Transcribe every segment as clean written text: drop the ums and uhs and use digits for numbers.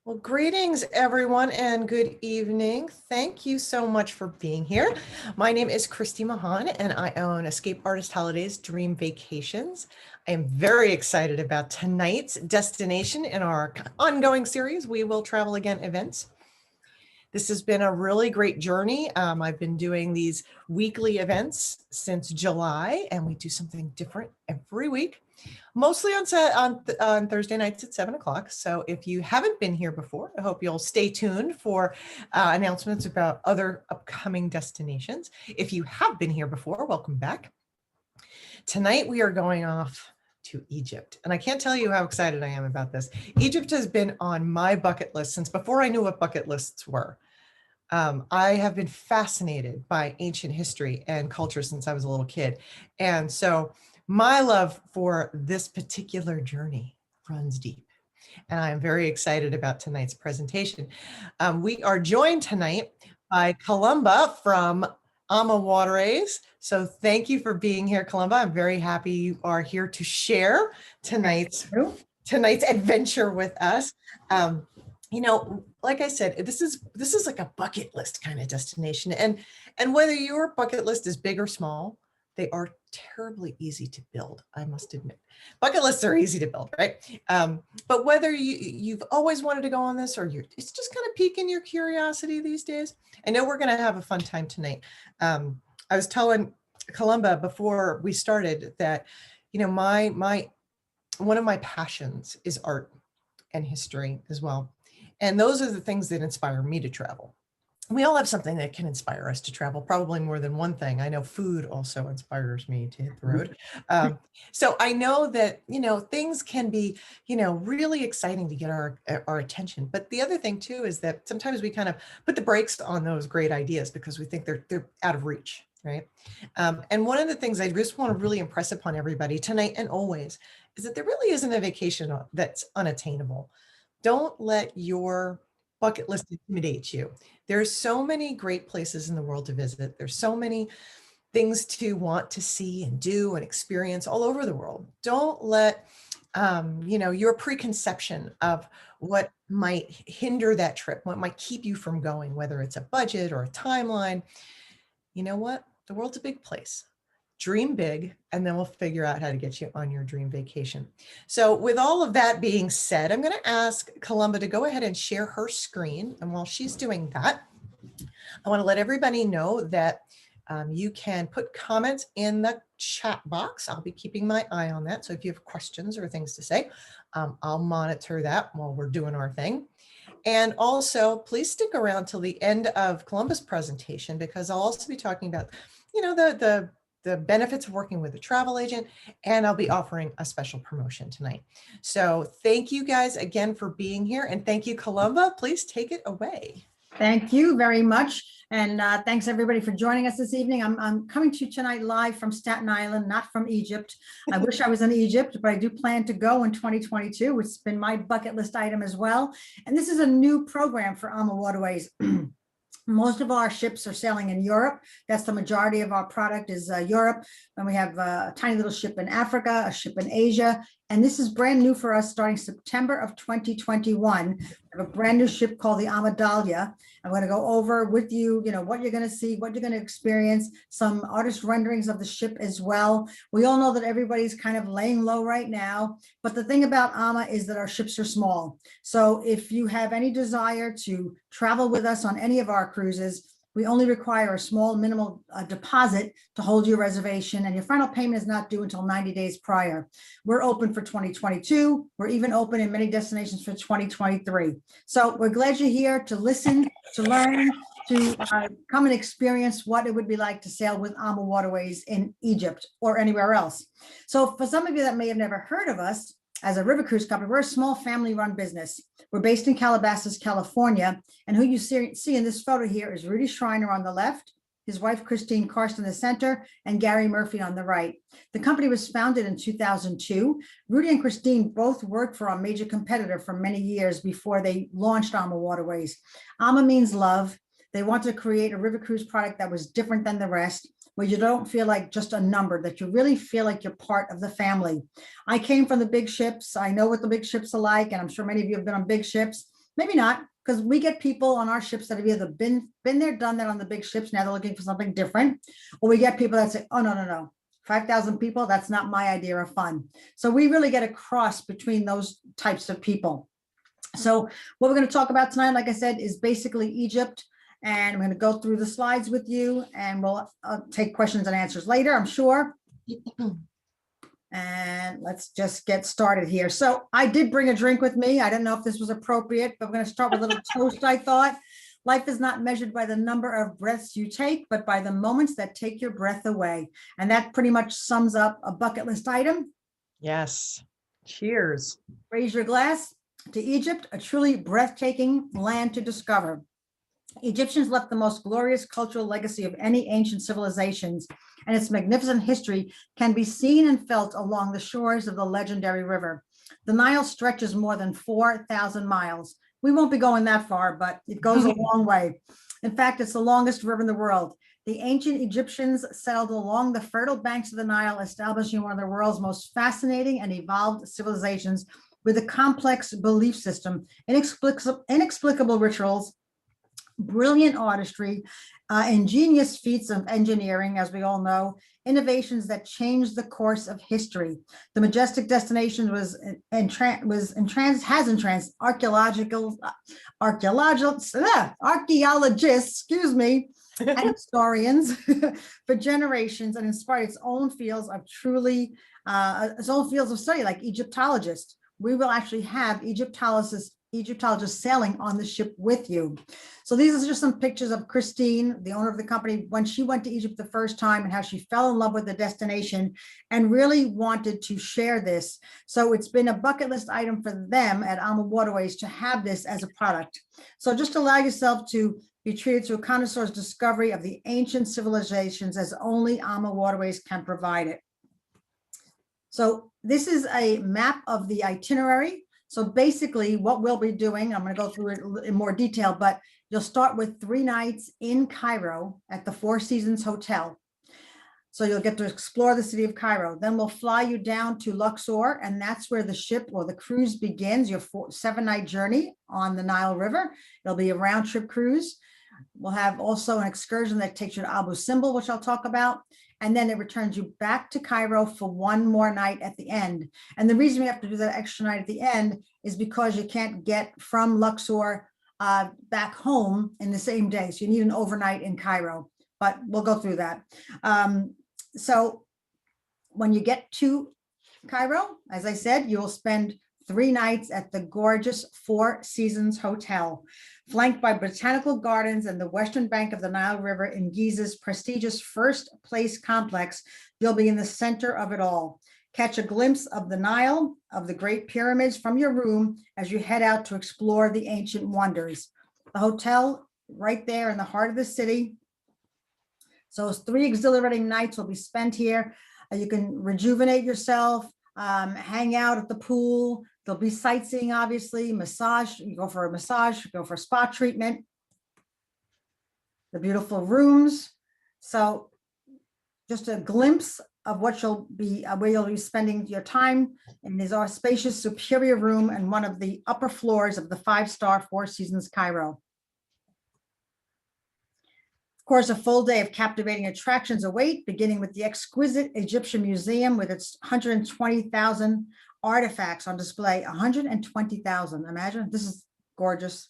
Well, greetings everyone and good evening. Thank you so much for being here. My name is Christy Mahon and I own Escape Artist Holidays Dream Vacations. I am very excited about tonight's destination in our ongoing series, We Will Travel Again events. This has been a really great journey. I've been doing these weekly events since July, and we do something different every week, mostly on Thursday nights at 7 o'clock. So if you haven't been here before, I hope you'll stay tuned for announcements about other upcoming destinations. If you have been here before, welcome back. Tonight we are going off to Egypt. And I can't tell you how excited I am about this. Egypt has been on my bucket list since before I knew what bucket lists were. I have been fascinated by ancient history and culture since I was a little kid. And so my love for this particular journey runs deep. And I'm very excited about tonight's presentation. We are joined tonight by Columba from AMAWaterways. So thank you for being here, Columba. I'm very happy you are here to share tonight's adventure with us. You know, like I said, this is like a bucket list kind of destination. And whether your bucket list is big or small, they are terribly easy to build, I must admit. Bucket lists are easy to build, right? But whether you've always wanted to go on this or it's just kind of piquing your curiosity these days. I know we're going to have a fun time tonight. I was telling Columba before we started that, you know, one of my passions is art and history as well. And those are the things that inspire me to travel. We all have something that can inspire us to travel, probably more than one thing. I know food also inspires me to hit the road. So I know that, you know, things can be, you know, really exciting to get our attention. But the other thing too is that sometimes we kind of put the brakes on those great ideas because we think they're out of reach, right? And one of the things I just want to really impress upon everybody tonight and always is that there really isn't a vacation that's unattainable. Don't let your bucket list intimidate you. There's so many great places in the world to visit. There's so many things to want to see and do and experience all over the world. Don't let you know, your preconception of what might hinder that trip, what might keep you from going, whether it's a budget or a timeline. You know what? The world's a big place. Dream big, and then we'll figure out how to get you on your dream vacation. So with all of that being said, I'm going to ask Columba to go ahead and share her screen. And while she's doing that, I want to let everybody know that you can put comments in the chat box. I'll be keeping my eye on that. So if you have questions or things to say, I'll monitor that while we're doing our thing. And also, please stick around till the end of Columba's presentation, because I'll also be talking about, you know, the benefits of working with a travel agent, and I'll be offering a special promotion tonight. So thank you guys again for being here, and thank you, Columba. Please take it away. Thank you very much, and thanks everybody for joining us this evening. I'm coming to you tonight live from Staten Island, not from Egypt. I wish I was in Egypt, but I do plan to go in 2022. It's been my bucket list item as well, and this is a new program for AMAWaterways. Most of our ships are sailing in Europe. That's the majority of our product is Europe. And we have a tiny little ship in Africa, a ship in Asia. And this is brand new for us starting September of 2021. We have a brand new ship called the Amadalia. I'm going to go over with you, you know, what you're going to see, what you're going to experience, some artist renderings of the ship as well. We all know that everybody's kind of laying low right now. But the thing about AMA is that our ships are small. So if you have any desire to travel with us on any of our cruises, we only require a small minimal deposit to hold your reservation, and your final payment is not due until 90 days prior. We're open for 2022. We're even open in many destinations for 2023. So we're glad you're here to listen, to learn, to come and experience what it would be like to sail with AMAWaterways in Egypt or anywhere else. So for some of you that may have never heard of us, as a river cruise company, we're a small family-run business. We're based in Calabasas, California, and who you see in this photo here is Rudy Schreiner on the left, his wife Christine Karst in the center, and Gary Murphy on the right. The company was founded in 2002. Rudy and Christine both worked for our major competitor for many years before they launched AMAWaterways. AMA means love. They wanted to create a river cruise product that was different than the rest, where you don't feel like just a number, that you really feel like you're part of the family. I came from the big ships. I know what the big ships are like, and I'm sure many of you have been on big ships. Maybe not, because we get people on our ships that have either been there, done that on the big ships. Now they're looking for something different. Or we get people that say, oh, no, no, no. 5,000 people, that's not my idea of fun. So we really get a cross between those types of people. So what we're going to talk about tonight, like I said, is basically Egypt. And I'm going to go through the slides with you, and we'll take questions and answers later, I'm sure. And let's just get started here. So I did bring a drink with me. I don't know if this was appropriate, but we're going to start with a little toast, I thought. Life is not measured by the number of breaths you take, but by the moments that take your breath away. And that pretty much sums up a bucket list item. Yes. Cheers. Raise your glass to Egypt, a truly breathtaking land to discover. Egyptians left the most glorious cultural legacy of any ancient civilizations, and its magnificent history can be seen and felt along the shores of the legendary river. The Nile stretches more than 4,000 miles. We won't be going that far, but it goes a long way. In fact, it's the longest river in the world. The ancient Egyptians settled along the fertile banks of the Nile, establishing one of the world's most fascinating and evolved civilizations with a complex belief system, inexplicable rituals, brilliant artistry, ingenious feats of engineering, as we all know, innovations that changed the course of history. The majestic destination has entranced archaeologists, and historians for generations, and inspired its own fields of study, like Egyptologists. We will actually have Egyptologists sailing on the ship with you. So these are just some pictures of Christine, the owner of the company, when she went to Egypt the first time, and how she fell in love with the destination and really wanted to share this. So it's been a bucket list item for them at AMAWaterways to have this as a product. So just allow yourself to be treated to a connoisseur's discovery of the ancient civilizations as only AMAWaterways can provide it. So this is a map of the itinerary. So basically what we'll be doing, I'm going to go through it in more detail, but you'll start with 3 nights in Cairo at the Four Seasons Hotel. So you'll get to explore the city of Cairo. Then we'll fly you down to Luxor, and that's where the ship or the cruise begins, your 7-night journey on the Nile River. It'll be a round trip cruise. We'll have also an excursion that takes you to Abu Simbel, which I'll talk about. And then it returns you back to Cairo for 1 more night at the end. And the reason we have to do that extra night at the end is because you can't get from Luxor back home in the same day. So you need an overnight in Cairo, but we'll go through that. So when you get to Cairo, as I said, you will spend 3 nights at the gorgeous Four Seasons Hotel, flanked by botanical gardens and the western bank of the Nile River in Giza's prestigious First Place complex. You'll be in the center of it all. Catch a glimpse of the Nile, of the Great Pyramids from your room as you head out to explore the ancient wonders. The hotel right there in the heart of the city. So 3 exhilarating nights will be spent here. You can rejuvenate yourself, hang out at the pool. There'll be sightseeing, obviously, massage. You go for a massage, you go for a spa treatment. The beautiful rooms. So just a glimpse of what where you'll be spending your time. And there's our spacious superior room and one of the upper floors of the 5-star Four Seasons Cairo. Of course, a full day of captivating attractions await, beginning with the Exquisite Egyptian Museum with its 120,000 artifacts on display. 120,000, imagine, this is gorgeous.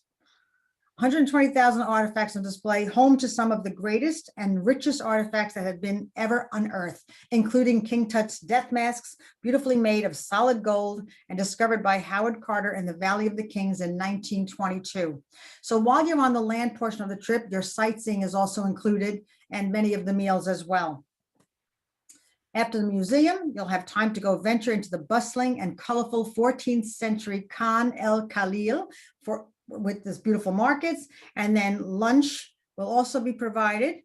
120,000 artifacts on display, home to some of the greatest and richest artifacts that have been ever unearthed, including King Tut's death masks, beautifully made of solid gold and discovered by Howard Carter in the Valley of the Kings in 1922. So while you're on the land portion of the trip, your sightseeing is also included, and many of the meals as well. After the museum, you'll have time to go venture into the bustling and colorful 14th century Khan el Khalil with this beautiful markets, and then lunch will also be provided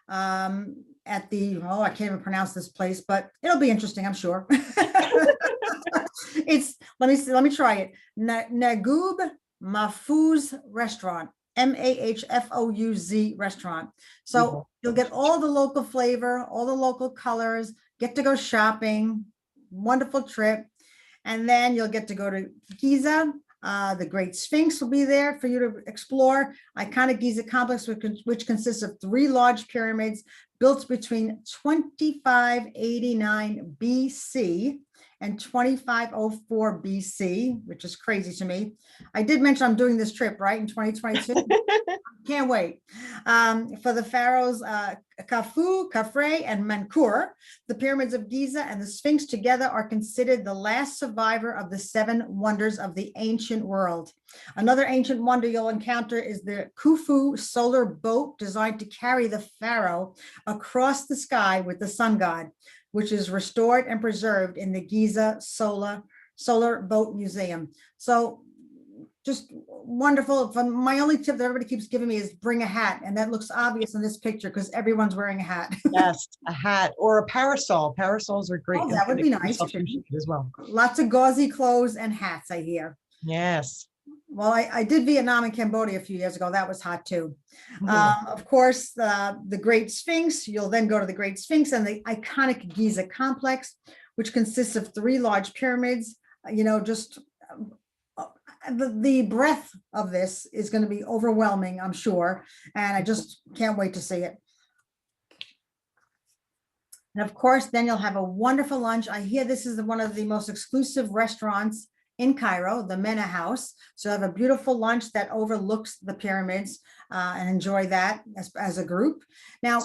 at the, oh, I can't even pronounce this place, but it'll be interesting, I'm sure. It's, let me try it. Nagub Mahfouz Restaurant, Mahfouz restaurant. So you'll get all the local flavor, all the local colors, get to go shopping, wonderful trip. And then you'll get to go to Giza, The Great Sphinx will be there for you to explore. Iconic Giza complex, which consists of 3 large pyramids built between 2589 BC and 2504 BC, which is crazy to me. I did mention I'm doing this trip, right, in 2022. Can't wait. For the pharaohs, Khufu, Khafre, and Menkaure, the pyramids of Giza and the Sphinx together are considered the last survivor of the 7 wonders of the ancient world. Another ancient wonder you'll encounter is the Khufu solar boat designed to carry the pharaoh across the sky with the sun god, which is restored and preserved in the Giza Solar Boat Museum. So just wonderful. My only tip that everybody keeps giving me is bring a hat. And that looks obvious in this picture because everyone's wearing a hat. Yes, a hat or a parasol. Parasols are great. Oh, that would be nice as well. Lots of gauzy clothes and hats, I hear. Yes. Well, I did Vietnam and Cambodia a few years ago. That was hot too. Mhm. Of course, the Great Sphinx. You'll then go to the Great Sphinx and the iconic Giza complex, which consists of 3 large pyramids. Just the breadth of this is going to be overwhelming, I'm sure. And I just can't wait to see it. And of course, then you'll have a wonderful lunch. I hear this is one of the most exclusive restaurants in Cairo, the Mena House. So have a beautiful lunch that overlooks the pyramids and enjoy that as a group. Now,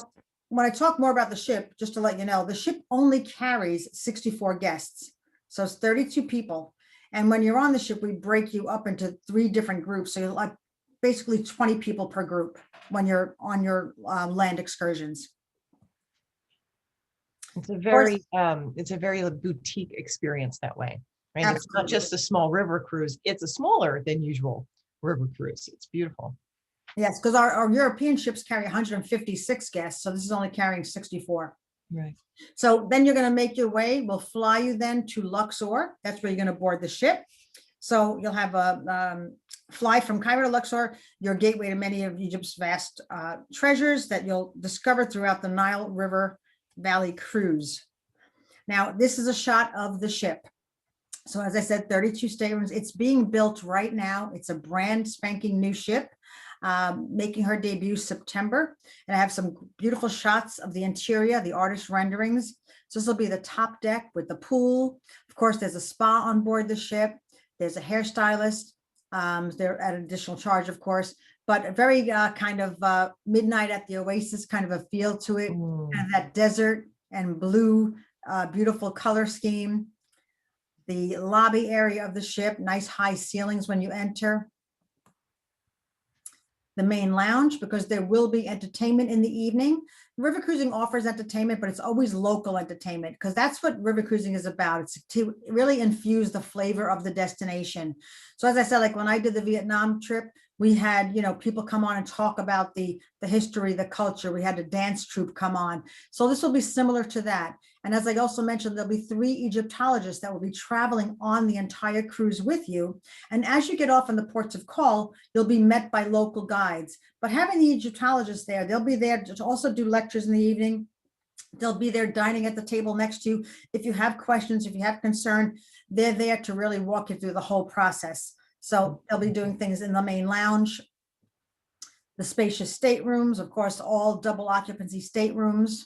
when I talk more about the ship, just to let you know, the ship only carries 64 guests. So it's 32 people. And when you're on the ship, we break you up into 3 different groups. So you're like basically 20 people per group when you're on your land excursions. It's a very boutique experience that way. Right? It's not just a small river cruise. It's a smaller than usual river cruise. It's beautiful. Yes, because our European ships carry 156 guests. So this is only carrying 64. Right. So then you're going to make your way. We'll fly you then to Luxor. That's where you're going to board the ship. So you'll have a fly from Cairo to Luxor, your gateway to many of Egypt's vast treasures that you'll discover throughout the Nile River Valley cruise. Now, this is a shot of the ship. So as I said, 32 staterooms. It's being built right now. It's a brand spanking new ship, making her debut September. And I have some beautiful shots of the interior, the artist renderings. So this will be the top deck with the pool. Of course, there's a spa on board the ship. There's a hairstylist. They're at an additional charge, of course, but a very kind of midnight at the oasis kind of a feel to it. And that desert and blue, beautiful color scheme. The lobby area of the ship, nice high ceilings when you enter. The main lounge, because there will be entertainment in the evening. River cruising offers entertainment, but it's always local entertainment because that's what river cruising is about. It's to really infuse the flavor of the destination. So as I said, like when I did the Vietnam trip, we had, people come on and talk about the history, the culture. We had a dance troupe come on. So this will be similar to that. And as I also mentioned, there'll be 3 Egyptologists that will be traveling on the entire cruise with you. And as you get off in the ports of call, you'll be met by local guides. But having the Egyptologists there, they'll be there to also do lectures in the evening. They'll be there dining at the table next to you. If you have questions, if you have concern, they're there to really walk you through the whole process. So they'll be doing things in the main lounge. The spacious staterooms, of course, all double occupancy staterooms,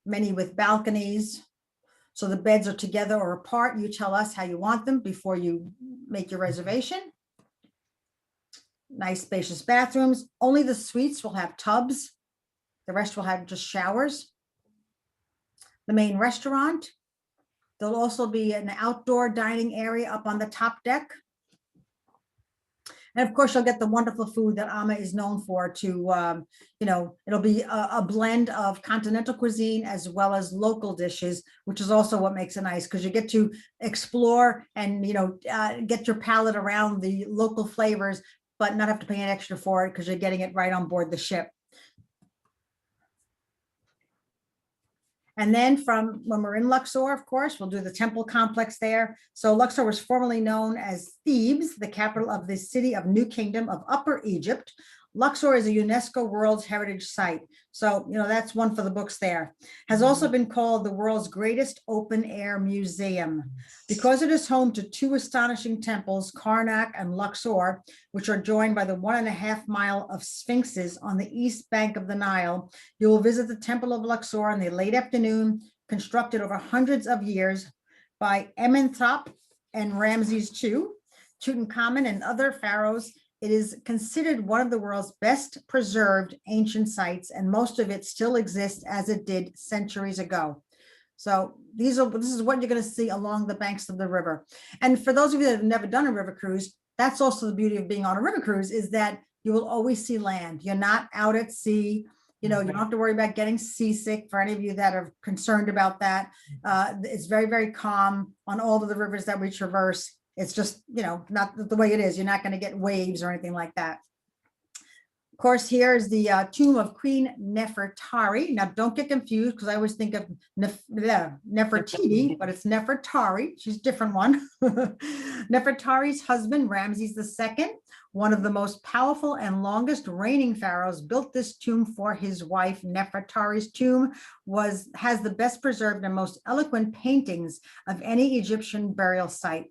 many with balconies. So the beds are together or apart. You tell us how you want them before you make your reservation. Nice spacious bathrooms. Only the suites will have tubs. The rest will have just showers. The main restaurant. There'll also be an outdoor dining area up on the top deck. And of course, you'll get the wonderful food that Ama is known for to, it'll be a blend of continental cuisine as well as local dishes, which is also what makes it nice because you get to explore and, get your palate around the local flavors, but not have to pay an extra for it because you're getting it right on board the ship. And then from when we're in Luxor, of course, we'll do the temple complex there. So Luxor was formerly known as Thebes, the capital of the city of New Kingdom of Upper Egypt. Luxor is a UNESCO World Heritage Site. So, that's one for the books there. Has also been called the world's greatest open air museum because it is home to two astonishing temples, Karnak and Luxor, which are joined by the 1.5 mile of sphinxes on the east bank of the Nile. You will visit the Temple of Luxor in the late afternoon, constructed over hundreds of years by Amenhotep and Ramses II, Tutankhamun, and other pharaohs. It is considered one of the world's best preserved ancient sites, and most of it still exists as it did centuries ago. So this is what you're going to see along the banks of the river. And for those of you that have never done a river cruise, that's also the beauty of being on a river cruise, is that you will always see land. You're not out at sea. You don't have to worry about getting seasick. For any of you that are concerned about that, it's very, very calm on all of the rivers that we traverse. It's just, not the way it is. You're not going to get waves or anything like that. Of course, here is the tomb of Queen Nefertari. Now, don't get confused, because I always think of Nefertiti, but it's Nefertari. She's a different one. Nefertari's husband, Ramses II, one of the most powerful and longest reigning pharaohs, built this tomb for his wife. Nefertari's tomb has the best preserved and most eloquent paintings of any Egyptian burial site.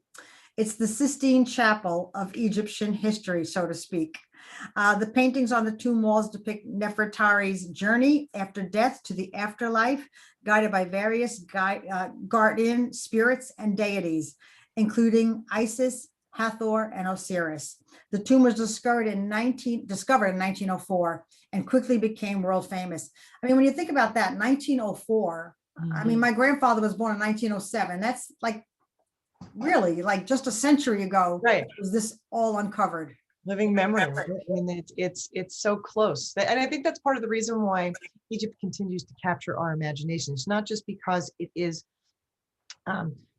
It's the Sistine Chapel of Egyptian history, so to speak. The paintings on the tomb walls depict Nefertari's journey after death to the afterlife, guided by various guardian spirits and deities, including Isis, Hathor, and Osiris. The tomb was discovered in 1904 and quickly became world famous. I mean, when you think about that, 1904, I mean, my grandfather was born in 1907. That's really just a century ago. Right. Was this all uncovered? Living memory. Right? I mean, it's so close. And I think that's part of the reason why Egypt continues to capture our imagination. It's not just because it is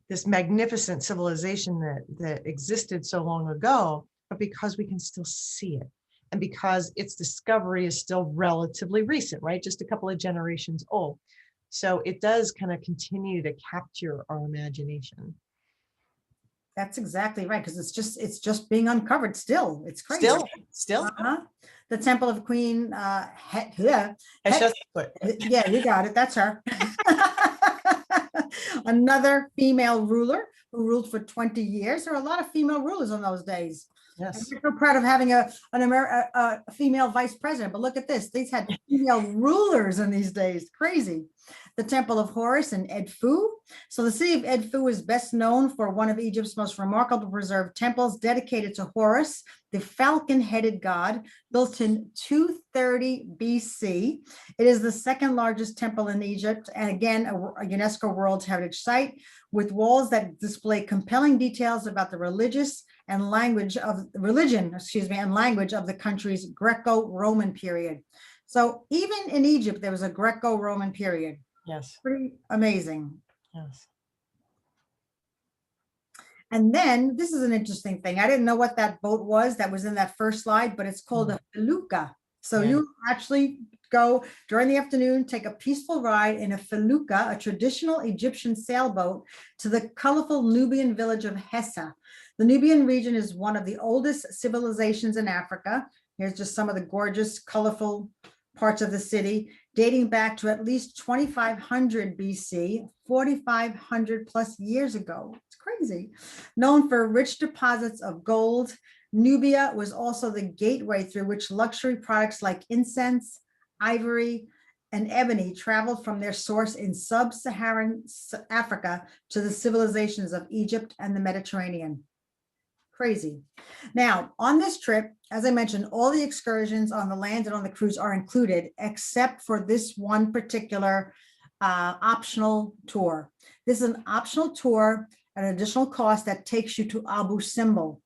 this magnificent civilization that existed so long ago, but because we can still see it. And because its discovery is still relatively recent, right? Just a couple of generations old. So it does kind of continue to capture our imagination. That's exactly right, because it's just being uncovered still. It's crazy. Still. The Temple of Queen yeah, you got it. That's her. Another female ruler who ruled for 20 years. There are a lot of female rulers in those days. Yes. I'm so proud of having a female vice president, but look at this. These had female rulers in these days. Crazy. The Temple of Horus in Edfu. So the city of Edfu is best known for one of Egypt's most remarkable preserved temples dedicated to Horus, the falcon-headed god, built in 230 BC. It is the second largest temple in Egypt, and again, a UNESCO World Heritage Site, with walls that display compelling details about the religion and language of the country's Greco-Roman period. So even in Egypt, there was a Greco-Roman period. Yes. Pretty amazing. Yes. And then this is an interesting thing. I didn't know what that boat was that was in that first slide, but it's called a felucca. So you actually go during the afternoon, take a peaceful ride in a felucca, a traditional Egyptian sailboat, to the colorful Nubian village of Hessa. The Nubian region is one of the oldest civilizations in Africa. Here's just some of the gorgeous, colorful parts of the city, dating back to at least 2500 BC, 4,500 plus years ago. It's crazy. Known for rich deposits of gold, Nubia was also the gateway through which luxury products like incense, ivory, and ebony traveled from their source in sub-Saharan Africa to the civilizations of Egypt and the Mediterranean. Crazy. Now, on this trip, as I mentioned, all the excursions on the land and on the cruise are included, except for this one particular optional tour. This is an optional tour at an additional cost that takes you to Abu Simbel.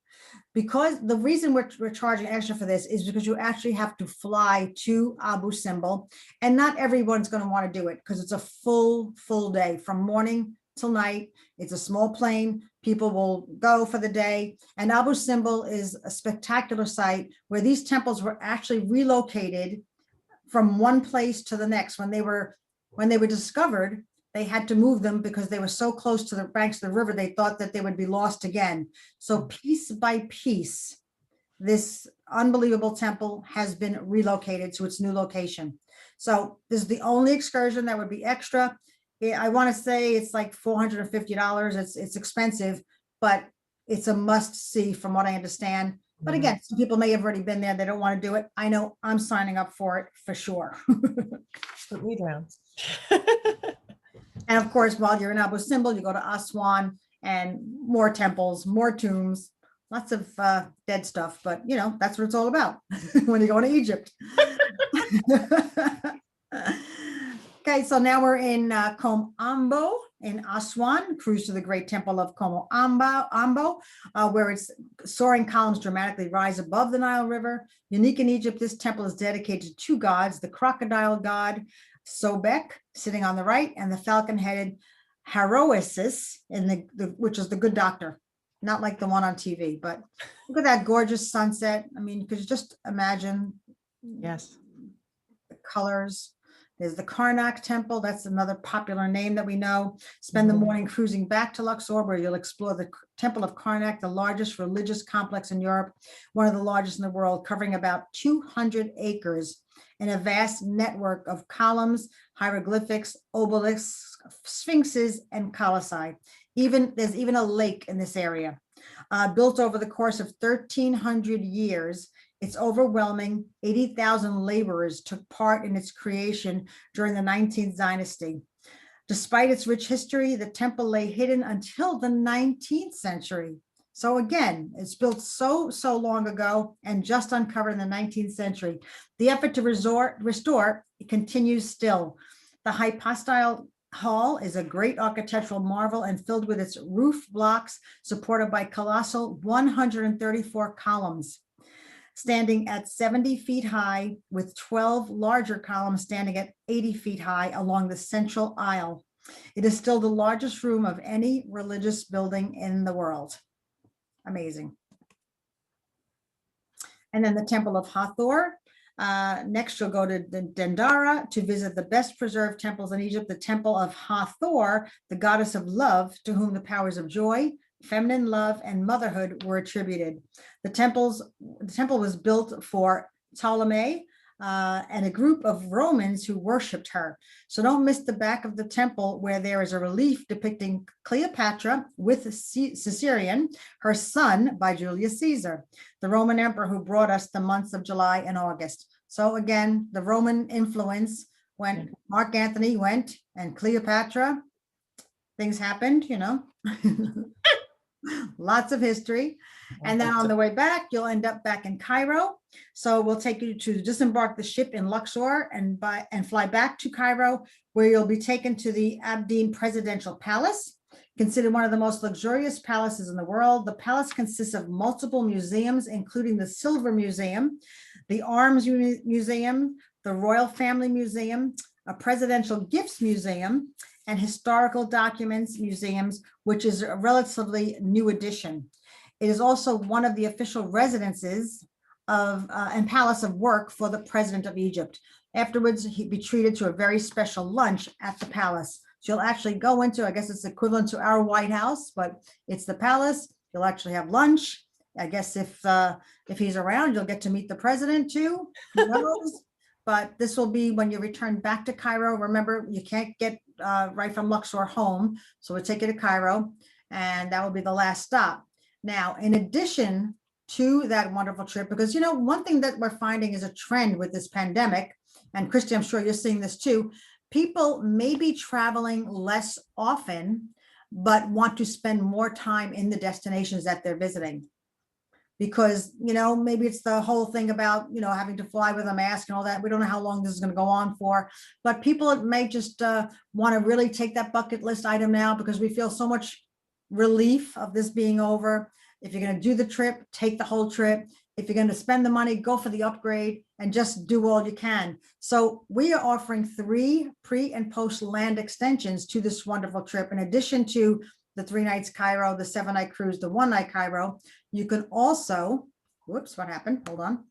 Because the reason we're charging extra for this is because you actually have to fly to Abu Simbel, and not everyone's going to want to do it because it's a full day from morning till night. It's a small plane. People will go for the day. And Abu Simbel is a spectacular site where these temples were actually relocated from one place to the next. When they were discovered, they had to move them because they were so close to the banks of the river, they thought that they would be lost again. So piece by piece, this unbelievable temple has been relocated to its new location. So this is the only excursion that would be extra. I want to say it's like $450. It's expensive, but it's a must see from what I understand. But again, some people may have already been there. They don't want to do it. I know I'm signing up for it for sure. Put me down. And of course, while you're in Abu Simbel, you go to Aswan and more temples, more tombs, lots of dead stuff. But you know, that's what it's all about when you go to Egypt. Okay, so now we're in Komo in Aswan, cruise to the great temple of Komo, where its soaring columns dramatically rise above the Nile River. Unique in Egypt, this temple is dedicated to two gods, the crocodile god Sobek, sitting on the right, and the falcon-headed Haroesis, which is the good doctor, not like the one on TV, but look at that gorgeous sunset. I mean, could you just imagine? Yes. The colors. There's the Karnak Temple. That's another popular name that we know. Spend the morning cruising back to Luxor, where you'll explore the Temple of Karnak, the largest religious complex in Europe, one of the largest in the world, covering about 200 acres in a vast network of columns, hieroglyphics, obelisks, sphinxes, and colossi. There's even a lake in this area. Built over the course of 1,300 years, it's overwhelming. 80,000 laborers took part in its creation during the 19th dynasty. Despite its rich history, the temple lay hidden until the 19th century. So again, it's built so long ago and just uncovered in the 19th century. The effort to restore continues still. The Hypostyle Hall is a great architectural marvel and filled with its roof blocks supported by colossal 134 columns, standing at 70 feet high, with 12 larger columns standing at 80 feet high along the central aisle. It is still the largest room of any religious building in the world. Amazing. And then the Temple of Hathor. Next, you'll go to Dendara to visit the best preserved temples in Egypt, the Temple of Hathor, the goddess of love, to whom the powers of joy, feminine love, and motherhood were attributed. The temple was built for Ptolemy and a group of Romans who worshipped her. So don't miss the back of the temple, where there is a relief depicting Cleopatra with Caesarion, her son, by Julius Caesar, the Roman emperor who brought us the months of July and August. So again, the Roman influence, when Mark Antony went and Cleopatra, things happened, you know. Lots of history. And then on the way back, you'll end up back in Cairo. So we'll take you to disembark the ship in Luxor and fly back to Cairo, where you'll be taken to the Abdeen Presidential Palace, considered one of the most luxurious palaces in the world. The palace consists of multiple museums, including the Silver Museum, the Arms Museum, the Royal Family Museum, a Presidential Gifts Museum, and Historical Documents Museums, which is a relatively new addition. It is also one of the official residences of and palace of work for the President of Egypt. Afterwards, he'd be treated to a very special lunch at the palace. So you'll actually go into, I guess it's equivalent to our White House, but it's the palace. You'll actually have lunch. I guess if he's around, you'll get to meet the president too. Who knows? But this will be when you return back to Cairo. Remember, you can't get right from Luxor home. So we'll take you to Cairo, and that will be the last stop. Now, in addition to that wonderful trip, because, you know, one thing that we're finding is a trend with this pandemic, and Christy, I'm sure you're seeing this too, people may be traveling less often, but want to spend more time in the destinations that they're visiting. Because, you know, maybe it's the whole thing about, you know, having to fly with a mask and all that. We don't know how long this is going to go on for, but people may just want to really take that bucket list item now, because we feel so much relief of this being over. If you're going to do the trip, take the whole trip. If you're going to spend the money, go for the upgrade and just do all you can. So we are offering 3 pre and post land extensions to this wonderful trip. In addition to the 3 nights Cairo, the 7-night cruise, the 1-night Cairo, you can also, whoops, what happened? Hold on.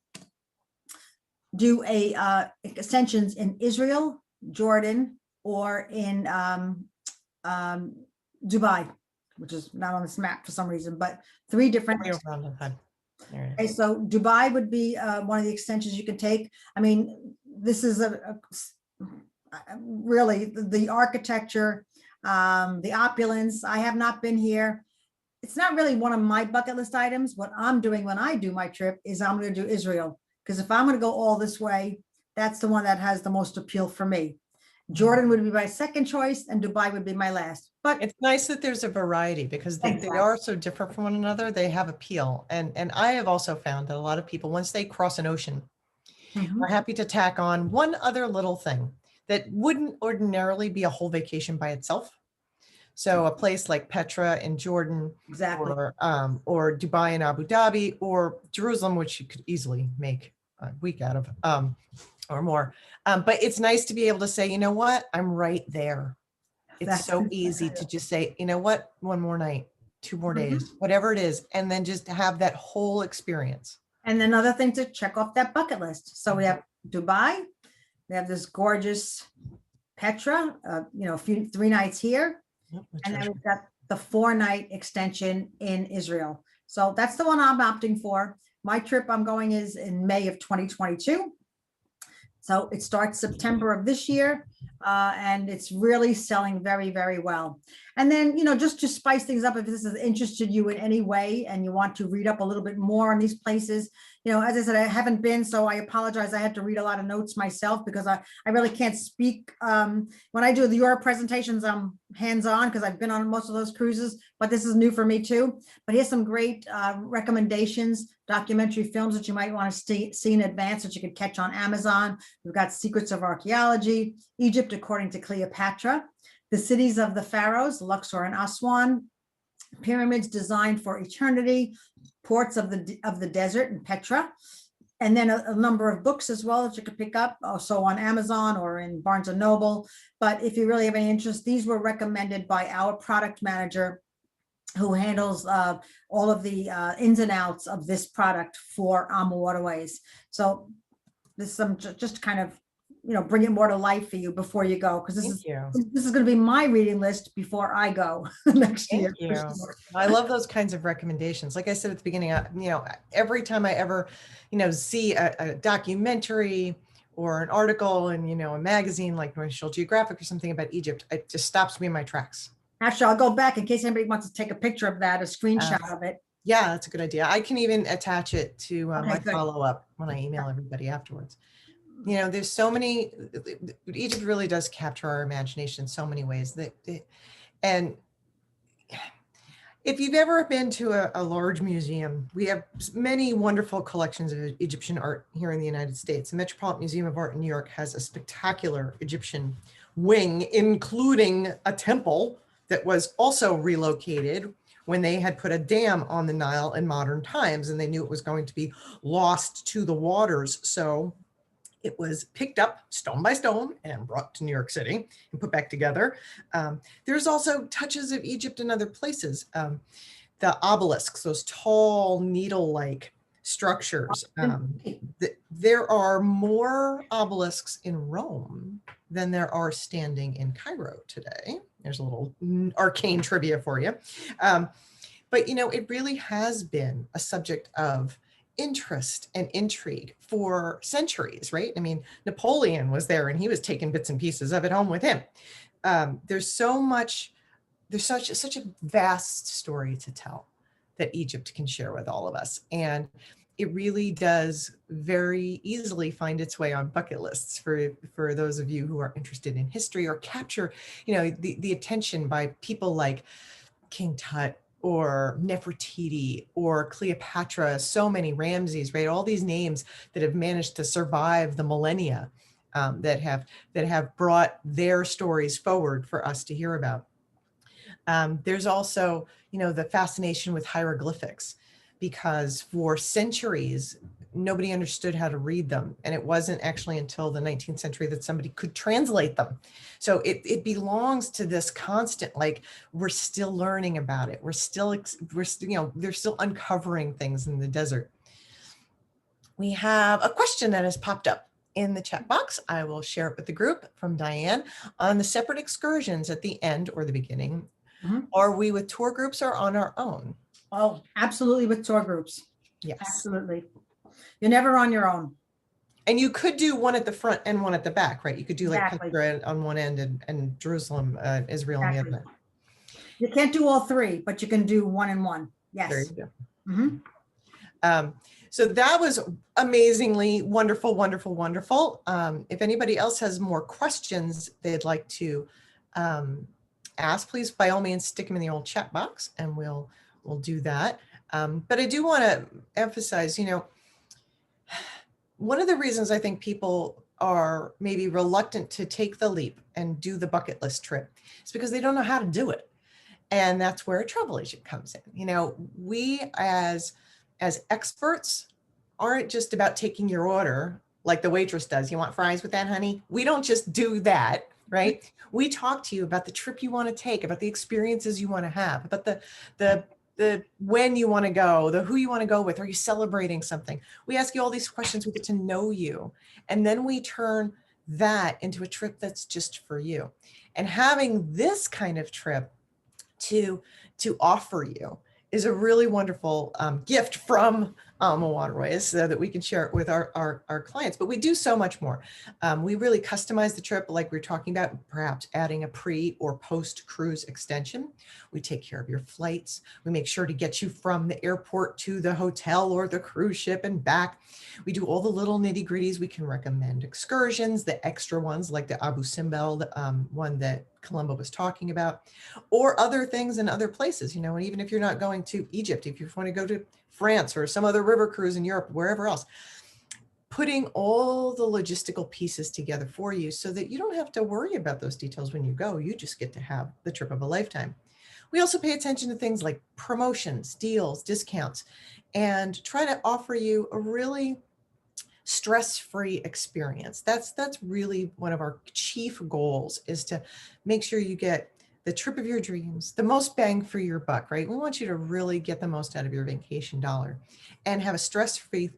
Do extensions in Israel, Jordan, or in Dubai, which is not on this map for some reason, but 3 different. All right. Okay, so Dubai would be one of the extensions you can take. I mean, this is really the architecture, the opulence. I have not been here. It's not really one of my bucket list items. What I'm doing when I do my trip is I'm going to do Israel, because if I'm going to go all this way, that's the one that has the most appeal for me. Jordan would be my second choice, and Dubai would be my last. But it's nice that there's a variety, because they are so different from one another. They have appeal. And I have also found that a lot of people, once they cross an ocean, are happy to tack on one other little thing that wouldn't ordinarily be a whole vacation by itself. So a place like Petra in Jordan, exactly. or Dubai and Abu Dhabi, or Jerusalem, which you could easily make a week out of, or more. But it's nice to be able to say, you know what, I'm right there. It's so easy to just say, you know what, one more night, 2 more days, whatever it is, and then just have that whole experience. And another thing to check off that bucket list. So we have Dubai, we have this gorgeous Petra, 3 nights here. And then we've got the 4-night extension in Israel. So that's the one I'm opting for. My trip I'm going is in May of 2022. So it starts September of this year, and it's really selling very, very well. And then, just to spice things up, if this has interested you in any way and you want to read up a little bit more on these places, as I said, I haven't been, so I apologize. I had to read a lot of notes myself because I really can't speak. When I do the Europe presentations, I'm hands-on because I've been on most of those cruises, but this is new for me too. But here's some great recommendations, documentary films that you might want to see in advance that you could catch on Amazon. We've got Secrets of Archaeology, Egypt according to Cleopatra, The Cities of the Pharaohs, Luxor and Aswan, Pyramids Designed for Eternity, Ports of the Desert in Petra, and then a number of books as well that you could pick up also on Amazon or in Barnes and Noble. But if you really have any interest, these were recommended by our product manager who handles all of the ins and outs of this product for AMAWaterways. So this is some just kind of bring it more to life for you before you go, because this is going to be my reading list before I go next year. I love those kinds of recommendations. Like I said at the beginning, every time I ever, see a documentary or an article in, a magazine like National Geographic or something about Egypt, it just stops me in my tracks. Actually, I'll go back in case anybody wants to take a picture of that, a screenshot of it. Yeah, that's a good idea. I can even attach it to my follow-up when I email everybody afterwards. There's so many, Egypt really does capture our imagination in so many ways and if you've ever been to a large museum, we have many wonderful collections of Egyptian art here in the United States. The Metropolitan Museum of Art in New York has a spectacular Egyptian wing, including a temple that was also relocated when they had put a dam on the Nile in modern times, and they knew it was going to be lost to the waters. So it was picked up stone by stone and brought to New York City and put back together. There's also touches of Egypt in other places. The obelisks, those tall needle-like structures. There are more obelisks in Rome than there are standing in Cairo today. There's a little arcane trivia for you. But it really has been a subject of interest and intrigue for centuries, right? I mean, Napoleon was there and he was taking bits and pieces of it home with him. There's such a vast story to tell that Egypt can share with all of us. And it really does very easily find its way on bucket lists for those of you who are interested in history or capture, the attention by people like King Tut or Nefertiti or Cleopatra, so many Ramses, right? All these names that have managed to survive the millennia, that have brought their stories forward for us to hear about. There's also, the fascination with hieroglyphics, because for centuries, nobody understood how to read them. And it wasn't actually until the 19th century that somebody could translate them. So it belongs to this constant, like, we're still learning about it. We're still, they're still uncovering things in the desert. We have a question that has popped up in the chat box. I will share it with the group from Diane on the separate excursions at the end or the beginning. Are we with tour groups or on our own? Oh, absolutely with tour groups. Yes. Absolutely. You're never on your own. And you could do one at the front and one at the back, right? You could do like Exactly. Petra on one end and Jerusalem, Israel on the Exactly. other end. You can't do all three, but you can do one and one. There Yes. you go. Mhm. So that was amazingly wonderful, wonderful, wonderful. If anybody else has more questions they'd like to ask, please by all means stick them in the old chat box, and we'll do that. But I do want to emphasize, you know, one of the reasons I think people are maybe reluctant to take the leap and do the bucket list trip is because they don't know how to do it. And that's where a travel agent comes in. You know, we as experts aren't just about taking your order like the waitress does. You want fries with that, honey? We don't just do that, right? We talk to you about the trip you want to take, about the experiences you want to have, about the when you want to go, the who you want to go with. Are you celebrating something? We ask you all these questions. We get to know you, and then we turn that into a trip that's just for you. And having this kind of trip to offer you is a really wonderful gift from AMAWaterways, so that we can share it with our clients. But we do so much more. We really customize the trip, like we were talking about, perhaps adding a pre or post cruise extension. We take care of your flights. We make sure to get you from the airport to the hotel or the cruise ship and back. We do all the little nitty gritties. We can recommend excursions, the extra ones like the Abu Simbel, one that Colombo was talking about, or other things in other places, you know, and even if you're not going to Egypt, if you want to go to France or some other river cruise in Europe, wherever else, putting all the logistical pieces together for you so that you don't have to worry about those details when you go. You just get to have the trip of a lifetime. We also pay attention to things like promotions, deals, discounts, and try to offer you a really stress-free experience. That's really one of our chief goals, is to make sure you get the trip of your dreams, the most bang for your buck, right? We want you to really get the most out of your vacation dollar and have a stress-free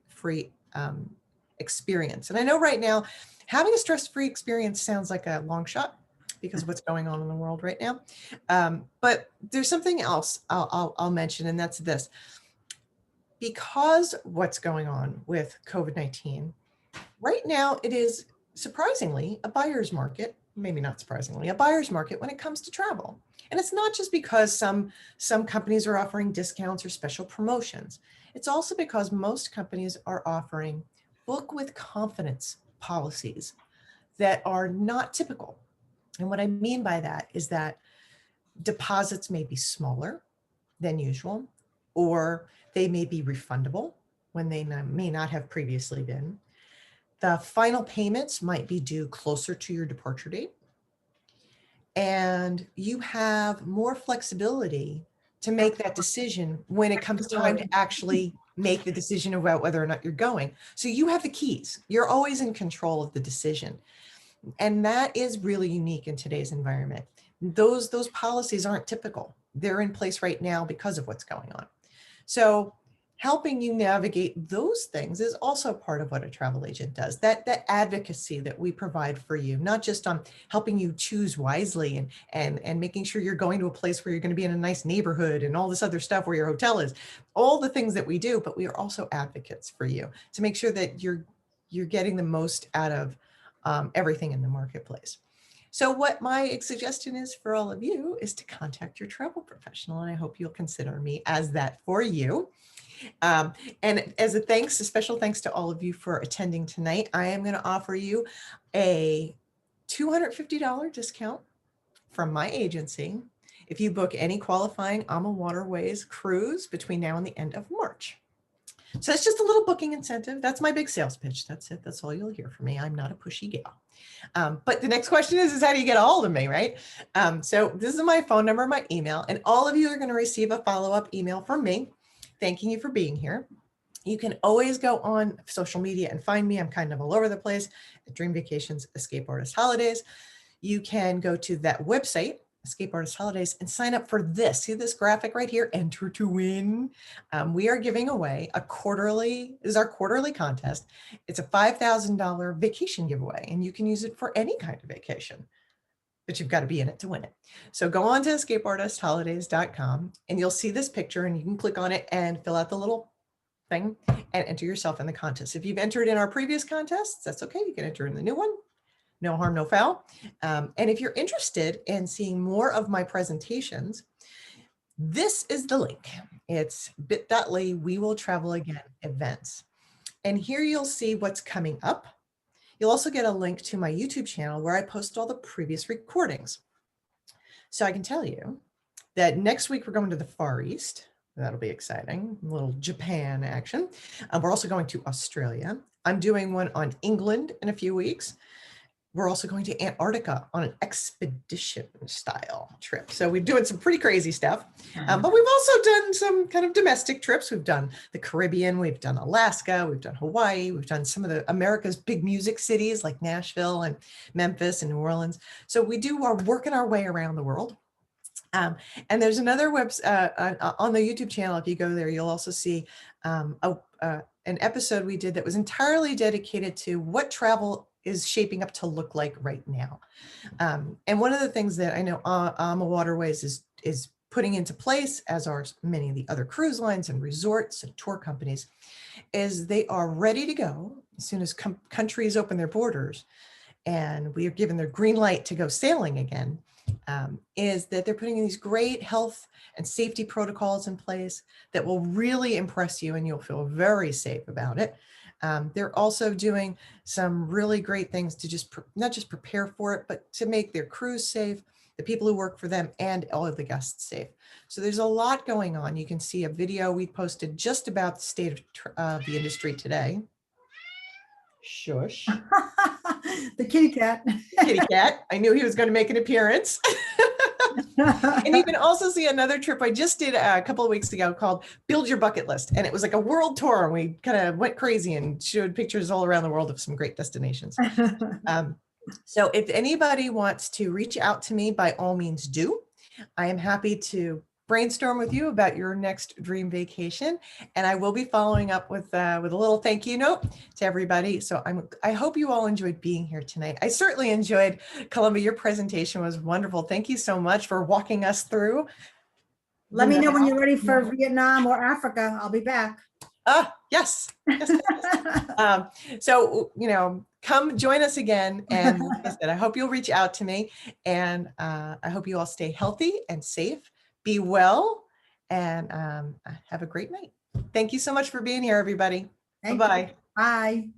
experience. And I know right now, having a stress-free experience sounds like a long shot because of what's going on in the world right now. But there's something else I'll mention, and that's this. Because what's going on with COVID-19, right now it is surprisingly a buyer's market, maybe not surprisingly, a buyer's market when it comes to travel. And it's not just because some companies are offering discounts or special promotions. It's also because most companies are offering book with confidence policies that are not typical. And what I mean by that is that deposits may be smaller than usual, or they may be refundable when they may not have previously been. The final payments might be due closer to your departure date. And you have more flexibility to make that decision when it comes time to actually make the decision about whether or not you're going. So you have the keys. You're always in control of the decision. And that is really unique in today's environment. Those policies aren't typical. They're in place right now because of what's going on. So helping you navigate those things is also part of what a travel agent does. That advocacy that we provide for you, not just on helping you choose wisely and making sure you're going to a place where you're going to be in a nice neighborhood and all this other stuff where your hotel is, all the things that we do, but we are also advocates for you to make sure that you're getting the most out of everything in the marketplace. So what my suggestion is for all of you is to contact your travel professional, and I hope you'll consider me as that for you. And as a thanks, a special thanks to all of you for attending tonight, I am going to offer you a $250 discount from my agency if you book any qualifying AMAWaterways cruise between now and the end of March. So it's just a little booking incentive. That's my big sales pitch. That's it. That's all you'll hear from me. I'm not a pushy gal. But the next question is how do you get a hold of me, right? So this is my phone number, my email, and all of you are going to receive a follow-up email from me thanking you for being here. You can always go on social media and find me. I'm kind of all over the place at Dream Vacations, Escape Artist Holidays. You can go to that website, Escape Artist Holidays, and sign up for this. See this graphic right here, enter to win. We are giving away our quarterly contest. It's a $5,000 vacation giveaway, and you can use it for any kind of vacation, but you've got to be in it to win it. So go on to escapeartistholidays.com and you'll see this picture, and you can click on it and fill out the little thing and enter yourself in the contest. If you've entered in our previous contests, that's okay. You can enter in the new one. No harm, no foul. And if you're interested in seeing more of my presentations, this is the link. It's bit.ly we will travel again events. And here you'll see what's coming up. You'll also get a link to my YouTube channel where I post all the previous recordings. So I can tell you that next week we're going to the Far East. That'll be exciting, a little Japan action. We're also going to Australia. I'm doing one on England in a few weeks. We're also going to Antarctica on an expedition style trip. So we're doing some pretty crazy stuff, but we've also done some kind of domestic trips. We've done the Caribbean, we've done Alaska, we've done Hawaii, we've done some of the America's big music cities like Nashville and Memphis and New Orleans. So we are working our way around the world. And there's another website on the YouTube channel. If you go there, you'll also see an episode we did that was entirely dedicated to what travel is shaping up to look like right now. And one of the things that I know AMAWaterways is putting into place, as are many of the other cruise lines and resorts and tour companies, is they are ready to go as soon as countries open their borders and we are given their green light to go sailing again. Is that they're putting these great health and safety protocols in place that will really impress you and you'll feel very safe about it. They're also doing some really great things to just not just prepare for it, but to make their crews safe, the people who work for them, and all of the guests safe. So there's a lot going on. You can see a video we posted just about the state of the industry today. Shush. The kitty cat. Kitty cat. I knew he was going to make an appearance. And you can also see another trip I just did a couple of weeks ago called Build Your Bucket List. And it was like a world tour. And we kind of went crazy and showed pictures all around the world of some great destinations. So if anybody wants to reach out to me, by all means do. I am happy to brainstorm with you about your next dream vacation. And I will be following up with a little thank you note to everybody. So I hope you all enjoyed being here tonight. I certainly enjoyed, Columba, your presentation was wonderful. Thank you so much for walking us through. Let me know when you're ready for Vietnam or Africa. I'll be back. Yes. So, come join us again. And like I said, I hope you'll reach out to me, and I hope you all stay healthy and safe. Be well, and have a great night. Thank you so much for being here, everybody. Bye-bye. Bye.